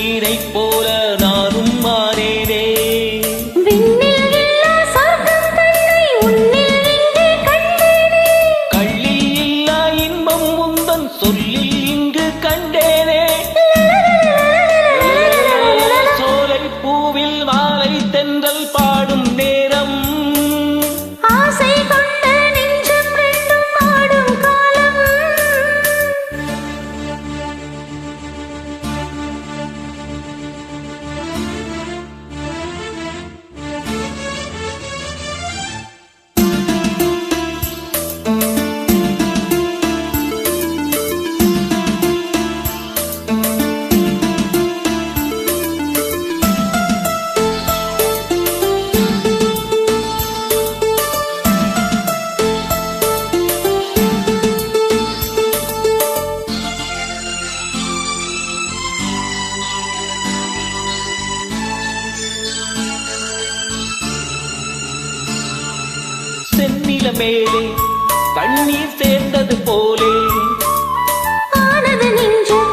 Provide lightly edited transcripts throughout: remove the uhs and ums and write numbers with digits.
வீணை போல நானும் மாறேனே. கள்ளில் இல்லா இன்பம் உந்தன் சொல்லில் இங்கு கண்டேனே. சோலை பூவில் மாலை தென்றல் பாடும் நேரம் ஆசை கொண்ட நெஞ்சம் ரெண்டும் ஆடும் காலம். சென்னில மேலே கண்ணீர் சேர்ந்தது போலே ஆனது நெஞ்சம்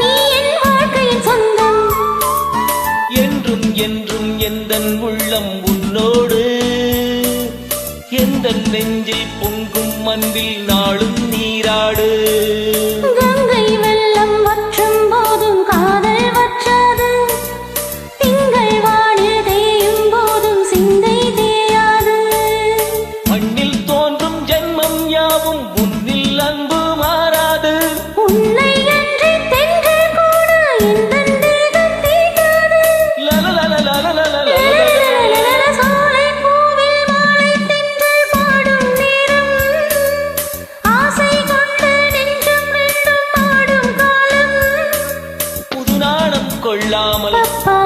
நீ என் வாழ்க்கையின் சொந்தம். என்றும் என்றும் எந்தன் உள்ளம் உன்னோடு எந்தன் நெஞ்சில் பொங்கும் அன்பில் நாளும் நீராடு. கங்கை வெள்ளம் வற்றும் போதும் காதல் வற்றாது. திங்கள் வானில் தேயும் போதும் சிந்தை தேயாது. மண்ணில் தோன்றும் ஜென்மம் யாவும் உன்னில் அன்பு மாறாது. உன்னை அன்றி தென்றல் கூட எந்தன் தேகம் தீட்டாது. லலலலலலலலல. சோலை பூவில் மாலை தென்றல் பாடும் நேரம். ஆசை கொண்ட நெஞ்சம் ரெண்டும் ஆடும் காலம். புது நாணம் கொள்ளாமல் அப்பா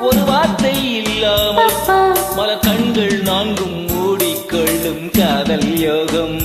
ஒரு வார்த்தை இல்லாமல் அப்பா மல கண்கள் நான்கும் மூடிக்கொள்ளும் காதல் யோகம்.